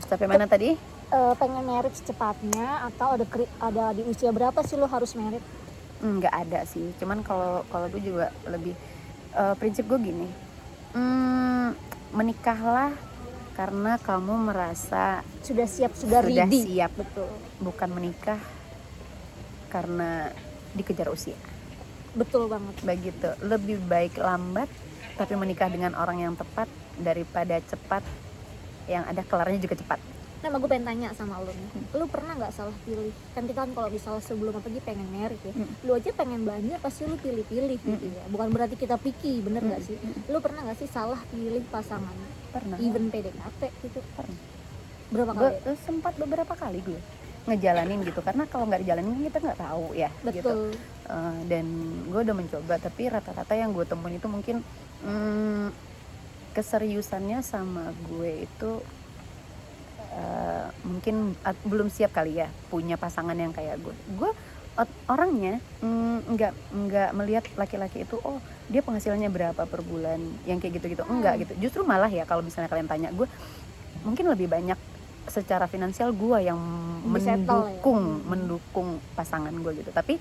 Sampai mana tadi? Pengen merit secepatnya atau ada di usia berapa sih lo harus merit? Nggak ada sih, cuman kalau gue juga lebih prinsip gue gini, menikahlah karena kamu merasa Sudah siap, sudah ready. siap, Betul. bukan menikah karena dikejar usia. Betul banget. Begitu, lebih baik lambat tapi menikah dengan orang yang tepat daripada cepat yang ada kelarnya juga cepat. Nah, gue pengen tanya sama lo nih, lo pernah nggak salah pilih? Kan kita kan kalau misalnya sebelum pergi pengen merit ya, lo aja pengen belanja pasti lo pilih-pilih gitu ya. Bukan berarti kita picky, bener nggak sih? Lo pernah nggak sih salah pilih pasangan? Pernah. Even PDKT gitu? Pernah. Berapa kali? Gue sempat beberapa kali gue ngejalanin gitu, karena kalau nggak dijalanin kita nggak tahu ya. Betul. Gitu. Dan gue udah mencoba, tapi rata-rata yang gue temuin itu mungkin keseriusannya sama gue itu mungkin belum siap kali ya punya pasangan yang kayak gue orangnya nggak melihat laki-laki itu oh dia penghasilannya berapa per bulan yang kayak gitu enggak gitu. Justru malah ya kalau misalnya kalian tanya gue, mungkin lebih banyak secara finansial gue yang mendukung pasangan gue gitu. Tapi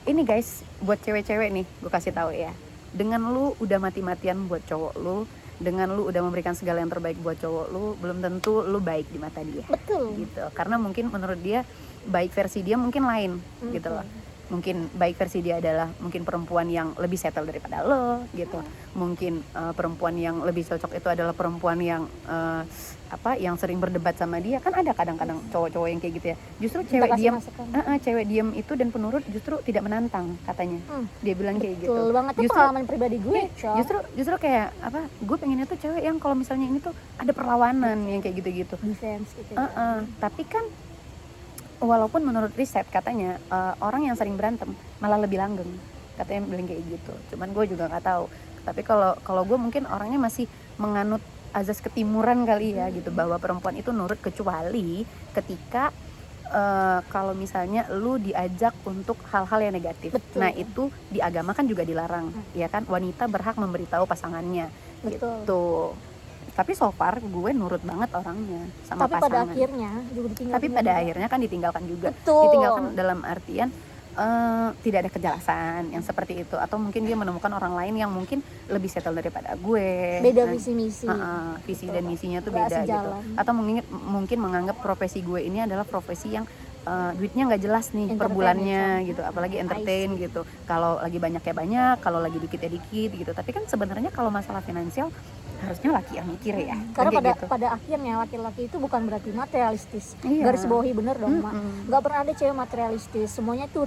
ini guys, buat cewek-cewek nih gue kasih tahu ya, dengan lu udah mati-matian buat cowok lu, dengan lu udah memberikan segala yang terbaik buat cowok lu, belum tentu lu baik di mata dia. Betul. Gitu. Karena mungkin menurut dia baik versi dia mungkin lain gitu loh. Mungkin baik versi dia adalah mungkin perempuan yang lebih settle daripada lo gitu. Mungkin perempuan yang lebih cocok itu adalah perempuan yang yang sering berdebat sama dia. Kan ada kadang-kadang cowok-cowok yang kayak gitu ya. Justru cewek diam itu dan penurut justru tidak menantang katanya. Dia bilang kayak gitu. Betul banget, itu pengalaman pribadi gue. Justru kayak gue pengennya tuh cewek yang kalau misalnya ini tuh ada perlawanan yang kayak gitu-gitu. Defense gitu. Tapi kan walaupun menurut riset katanya orang yang sering berantem malah lebih langgeng, katanya bilang kayak gitu. Cuman gue juga nggak tahu. Tapi kalau gue mungkin orangnya masih menganut azas ketimuran kali ya gitu, bahwa perempuan itu nurut kecuali ketika kalau misalnya lu diajak untuk hal-hal yang negatif. Betul. Nah itu di agama kan juga dilarang, ya kan, wanita berhak memberitahu pasangannya. Betul. Gitu. Tapi so far gue nurut banget orangnya sama tapi pasangan. Pada akhirnya juga ditinggalkan. Tapi pada akhirnya kan ditinggalkan juga. Betul. Ditinggalkan dalam artian tidak ada kejelasan yang seperti itu, atau mungkin dia menemukan orang lain yang mungkin lebih settle daripada gue. Beda visi-misi. Visi dan misinya tuh beda gitu. Atau mungkin menganggap profesi gue ini adalah profesi yang duitnya nggak jelas nih per bulannya gitu, apalagi entertain gitu. Kalau lagi banyak ya banyak, kalau lagi dikit ya dikit gitu. Tapi kan sebenarnya kalau masalah finansial harusnya laki yang mikir ya. Karena pada akhirnya laki-laki itu bukan berarti materialistis. Garis bawahi bener dong, Mak. Nggak pernah ada cewek materialistis. Semuanya itu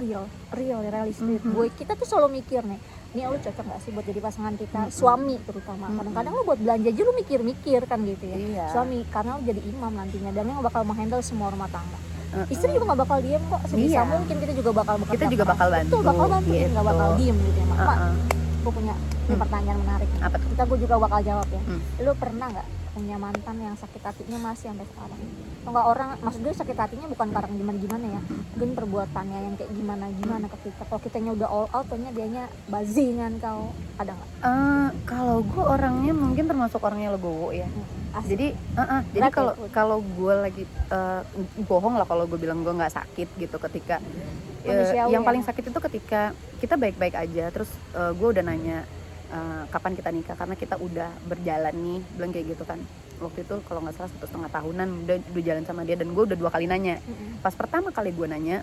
realistis. Kita tuh selalu mikir nih, lu cocok nggak sih buat jadi pasangan kita, suami terutama. Kadang-kadang lu buat belanja aja lu mikir-mikir kan gitu ya. Suami, karena lu jadi imam nantinya dan yang bakal menghandle semua rumah tangga. Istri juga nggak bakal diem kok, sebisa mungkin kita juga bakal bekerja. Kita juga bakal bantu. Gitu. Nggak bakal diem gitu ya, Mak. Gue punya pertanyaan menarik. Apa tuh? Gue juga bakal jawab ya. Lu pernah nggak punya mantan yang sakit hatinya masih sampai sekarang? Atau nggak, orang maksud gue sakit hatinya bukan karena gimana ya, mungkin perbuatannya yang kayak gimana ketika kalau kitanya udah all out, ternyata dianya bazingan kau, ada nggak? Kalau gue orangnya mungkin termasuk orangnya legowo ya. Jadi kalau gue lagi bohong lah kalau gue bilang gue nggak sakit gitu ketika yang paling sakit itu ketika kita baik-baik aja terus gue udah nanya kapan kita nikah, karena kita udah berjalan nih, bilang kayak gitu kan. Waktu itu kalau nggak salah 1,5 tahunan udah jalan sama dia, dan gue udah 2 kali nanya. Pas pertama kali gue nanya,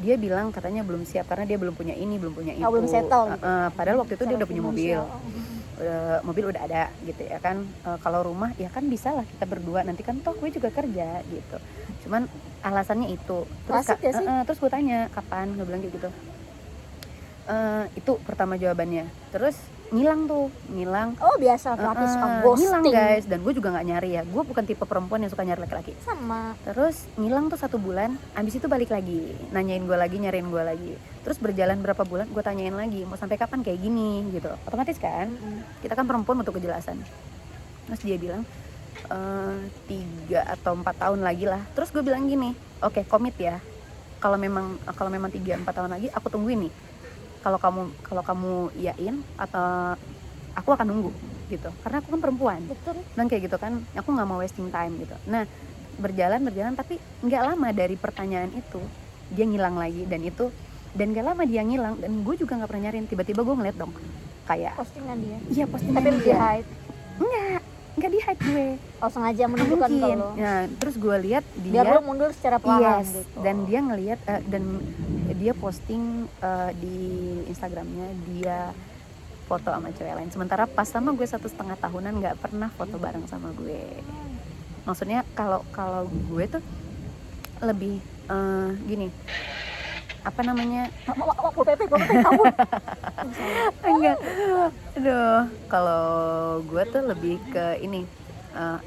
dia bilang katanya belum siap karena dia belum punya ini, belum punya itu. Belum settle gitu. Padahal waktu itu dia udah punya mobil udah ada gitu ya kan. Kalau rumah ya kan bisa lah kita berdua, nanti kan toh gue juga kerja gitu. Cuman alasannya itu. Terus gue tanya kapan, gue bilang kayak gitu. Itu pertama jawabannya. Terus ngilang. Oh biasa, laki suka ghosting. Ngilang guys, dan gue juga nggak nyari ya. Gue bukan tipe perempuan yang suka nyari laki-laki. Sama. Terus ngilang tuh 1 bulan, abis itu balik lagi, nanyain gue lagi, nyariin gue lagi. Terus berjalan berapa bulan, gue tanyain lagi, mau sampai kapan kayak gini gitu. Otomatis kan, kita kan perempuan butuh kejelasan. Terus dia bilang 3 atau 4 tahun lagi lah. Terus gue bilang gini, oke, komit ya. Kalau memang 3-4 tahun lagi, aku tungguin nih. Kalau kamu iyain, atau aku akan nunggu gitu, karena aku kan perempuan. Betul. Bilang kayak gitu kan, aku nggak mau wasting time gitu. Nah berjalan tapi nggak lama dari pertanyaan itu dia ngilang lagi, dan nggak lama dia ngilang, dan gue juga nggak pernah nyariin. Tiba-tiba gue ngeliat dong kayak Postingan dia. iya postingan Tapi di dia. hide. Nggak di hide gue. Oh, sengaja menunjukkan Mungkin. kalau. Nah terus gue lihat dia Biar lo mundur secara perlahan yes, gitu. dan dia ngelihat dan dia posting di Instagramnya dia foto sama cewek lain, sementara pas sama gue 1,5 tahunan nggak pernah foto bareng sama gue. Maksudnya kalau gue tuh lebih gini, apa namanya, Pepe kamu. enggak, aduh, kalau gue tuh lebih ke ini,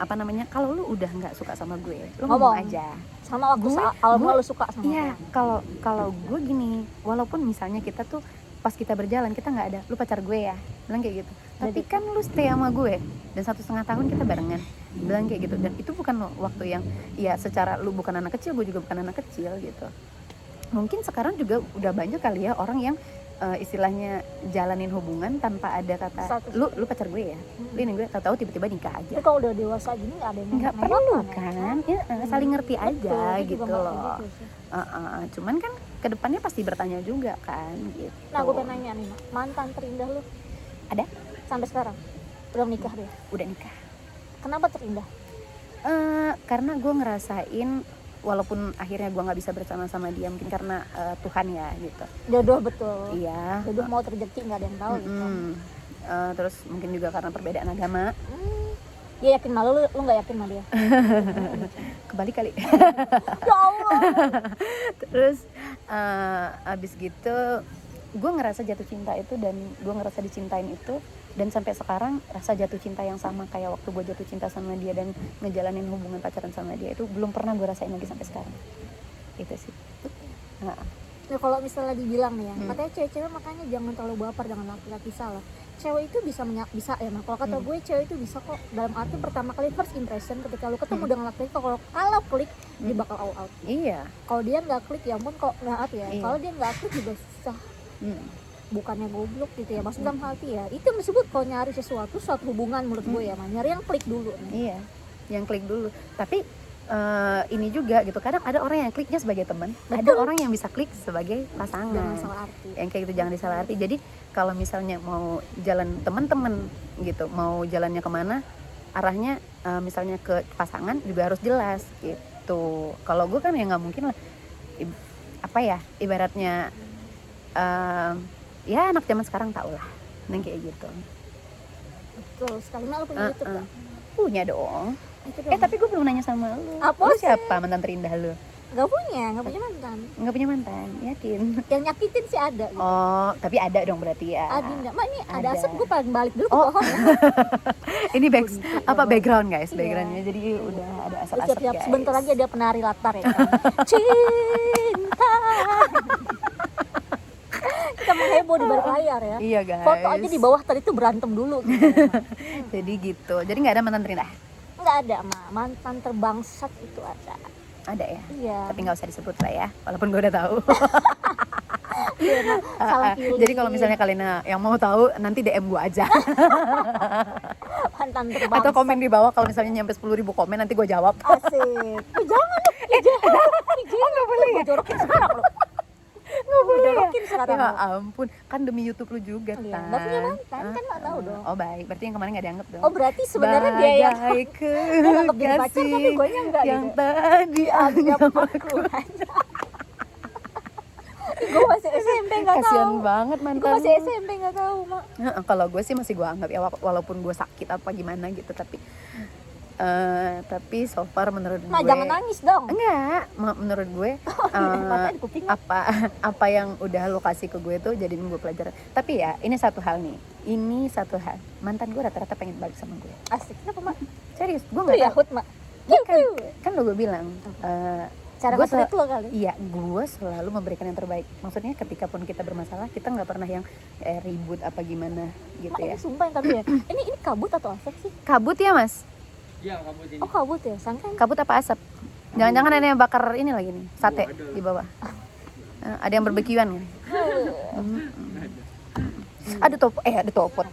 apa namanya, kalau lu udah nggak suka sama gue, lu ngomong aja. Sama waktu awal lu suka sama iya, kalau gue gini, walaupun misalnya kita tuh pas kita berjalan kita nggak ada, lu pacar gue ya, bilang kayak gitu. Tapi kan lu stay sama gue dan 1,5 tahun kita barengan, bilang kayak gitu. Dan itu bukan waktu yang, ya secara lu bukan anak kecil, gue juga bukan anak kecil gitu. Mungkin sekarang juga udah banyak kali ya orang yang istilahnya jalanin hubungan tanpa ada kata lu pacar gue ya, lu ini gue, tahu tiba-tiba nikah aja. Tapi kalau udah dewasa gini nggak ada yang nggak perlu kan ya, saling ngerti aja gitu loh. Cuman kan kedepannya pasti bertanya juga kan gitu. Nah gue pengen nanya nih, mantan terindah lu ada sampai sekarang? Belum nikah dia? Udah nikah. Kenapa terindah? Karena gue ngerasain, walaupun akhirnya gue nggak bisa bersama-sama dia, mungkin karena Tuhan ya gitu. Jodoh, betul. Iya. Jodoh mau rezeki nggak ada yang tahu gitu. Terus mungkin juga karena perbedaan agama. Dia yakin malu, lu nggak yakin sama dia? Kebalik kali. Ya Allah. Terus abis gitu gue ngerasa jatuh cinta itu, dan gue ngerasa dicintain itu, dan sampai sekarang rasa jatuh cinta yang sama kayak waktu gue jatuh cinta sama dia dan ngejalanin hubungan pacaran sama dia itu belum pernah gue rasain lagi sampai sekarang. Itu sih. Nah kalau misalnya dibilang nih ya, katanya cewek-cewek makanya jangan terlalu baper dengan laki-laki, salah. Cewek itu bisa ya, nah kalau kata gue cewek itu bisa kok, dalam arti pertama kali first impression, ketika lu ketemu dengan laki-laki, kalau klik dia bakal all out. Iya. Kalau dia nggak klik ya ampun, kok maaf ya, iya. kalau dia nggak klik juga susah. Bukannya goblok gitu ya, maksud dalam hati ya, itu yang disebut kalau nyari sesuatu, suatu hubungan menurut gue ya, nyari yang klik dulu. Iya, yang klik dulu. Tapi ini juga gitu, kadang ada orang yang kliknya sebagai teman, ada orang yang bisa klik sebagai pasangan. Jangan salah arti. Yang kayak gitu jangan disalah arti. Jadi kalau misalnya mau jalan teman-teman gitu, mau jalannya kemana, arahnya misalnya ke pasangan juga harus jelas gitu. Kalau gue kan ya nggak mungkin lah, apa ya, ibaratnya ya anak zaman sekarang tau lah, yang kayak gitu. Betul sekali. Nah, lu punya YouTube gak? Punya dong. Tapi gue belum nanya sama lu. Apa lu sih? siapa mantan terindah lu? Gak punya mantan. Nggak punya mantan, yakin? Yang nyakitin sih ada gitu. Oh, tapi ada dong berarti ya. Adinda, mak ini ada Ada. asap, gue paling balik dulu ke pohon ya. Ini background guys, backgroundnya jadi udah ada asap-asap Siap-siap, guys. sebentar lagi ada penari latar ya kan? Cinta. Kita mengheboh di balik layar ya. Iya guys. Foto aja di bawah tadi tuh berantem dulu gitu. Jadi gitu. Jadi nggak ada mantan terindah? Nggak ada, mantan terbangsat itu ada. Ada ya? Iya. Tapi nggak usah disebut lah ya, walaupun gue udah tahu. Iya, salah pilih. Jadi kalau misalnya kalian yang mau tahu, nanti DM gue aja. Mantan terbangsat. Atau komen di bawah, kalau misalnya nyampe 10.000 komen nanti gue jawab. Asik. Jangan dong, jangan. Nggak boleh ya? Gue jorokin sekarang loh. Nggak boleh ya? Jorokin sekarang. Ya ampun, kan demi YouTube lu juga Iya, kan. nggak punya mantan, kan nggak tahu dong. Oh baik, berarti yang kemarin nggak dianggap dong. Oh berarti sebenarnya dia yang nganggap jadi pacar, tapi gue nya enggak yang gitu. tadi Anggap aku. Gue masih SMP nggak tahu. kasian banget mantan. Gue masih SMP nggak tahu, mak. Kalau gue sih masih gue anggap ya, walaupun gue sakit apa gimana gitu, tapi so far menurut gue. Nah jangan nangis dong. Enggak, menurut gue apa yang udah lo kasih ke gue tuh jadiin gue pelajaran. Tapi ya ini satu hal, mantan gue rata-rata pengen balik sama gue. Asik, kenapa mak? Serius, gue Lu nggak tahu. Yahut mak. Kan lo gue bilang. Cara Gua nge-treat lo kali. Iya, gue selalu memberikan yang terbaik. Maksudnya ketika pun kita bermasalah, kita nggak pernah yang ribut apa gimana gitu Mak, ya. ini sumpah yang tadi ya. Ini kabut atau asap sih? Kabut ya mas? Iya, kabut ini. Oh kabut ya, sangka. Kabut apa asap? Jangan-jangan ada yang bakar ini lagi nih, sate di bawah. Ada yang barbekyuan kan? Ada topot.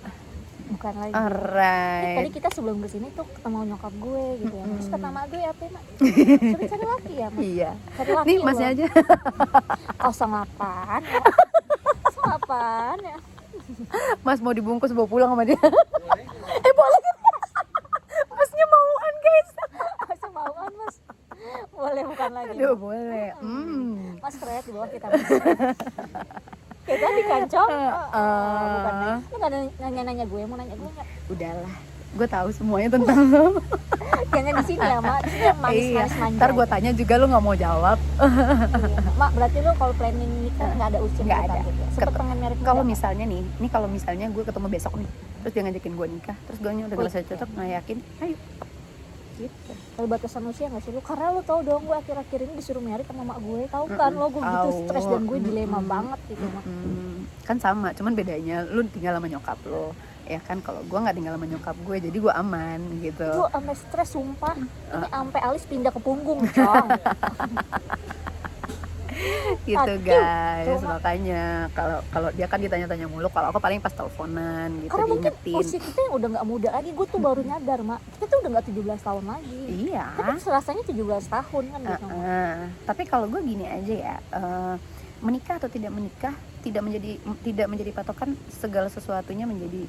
bukan lagi. Alright. Tadi kita sebelum kesini tuh ketemu nyokap gue gitu ya. Terus kata mak gue apa mak? Suruh cari laki ya mak. Iya. Cari laki Nih masnya loh. aja. 08 ya. 08 ya. Mas mau dibungkus bawa pulang sama dia. Boleh. Masnya mauan guys. Masa mauan mas? Boleh bukan lagi. Aduh boleh. Mas kreat di bawah kita mas. Kayak tadi kan Cok. Bukan lagi. Lu gak nanya-nanya gue, mau nanya gue gak? Udahlah. Gue tahu semuanya tentang lo. Jangan di sini ya mak. Di sini yang manis-manis manja. Ntar gue tanya juga lo nggak mau jawab. Iya. Mak berarti lu kalau planning nikah nggak ada usia Nggak nikah ada. gitu. Sempet pengen merit muda Kalau nggak? misalnya nih kalau misalnya gue ketemu besok nih, terus dia ngajakin gue nikah, terus gue udah ngerasa cocok, nggak yakin, ayo. Gitu. Ada batasan usia nggak sih lu? Karena lu tau dong gue akhir-akhir ini disuruh merit sama mak gue, tahu kan lo gue gitu stres dan gue dilema banget gitu mak. Kan sama, cuman bedanya lu tinggal sama nyokap lo, ya kan. Kalau gue nggak tinggal sama nyokap gue, jadi gue aman gitu. Gue sampai stres sumpah, ini sampai alis pindah ke punggung cong. Gitu Aduh, guys, cuma- makanya kalau dia kan ditanya-tanya mulu, kalau aku paling pas teleponan gitu, Karena mungkin diingetin. usia kita yang udah nggak muda lagi, gue tuh baru nyadar mak, kita tuh udah nggak 17 tahun lagi. Iya. Tapi rasanya 17 tahun kan gitu. Tapi kalau gue gini aja ya, menikah atau tidak menikah tidak menjadi patokan segala sesuatunya menjadi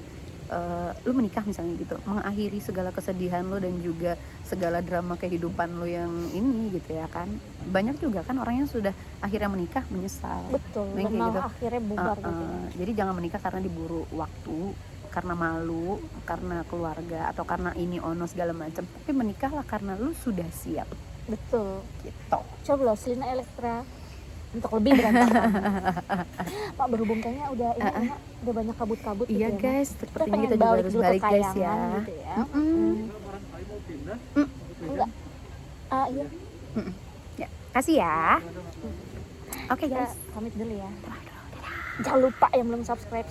lu menikah misalnya gitu, mengakhiri segala kesedihan lu dan juga segala drama kehidupan lu yang ini gitu ya kan. Banyak juga kan orang yang sudah akhirnya menikah menyesal. Betul, Nah, dan kayak malah gitu. akhirnya bubar gitu. Jadi jangan menikah karena diburu waktu, karena malu, karena keluarga, atau karena ini ono segala macam. Tapi menikahlah karena lu sudah siap Betul. gitu. Coba Selina Elektra untuk lebih berantakan. Pak berhubung kayaknya udah ini Mak, udah banyak kabut-kabut gitu Iya ya, Mak. guys, Kita sepertinya pengen kita juga balik harus dulu ke balik guys ya. Kayangan gitu ya. Enggak. Iya. Ya, kasih ya. Oke Kita guys. pamit dulu ya. Jangan lupa yang belum subscribe.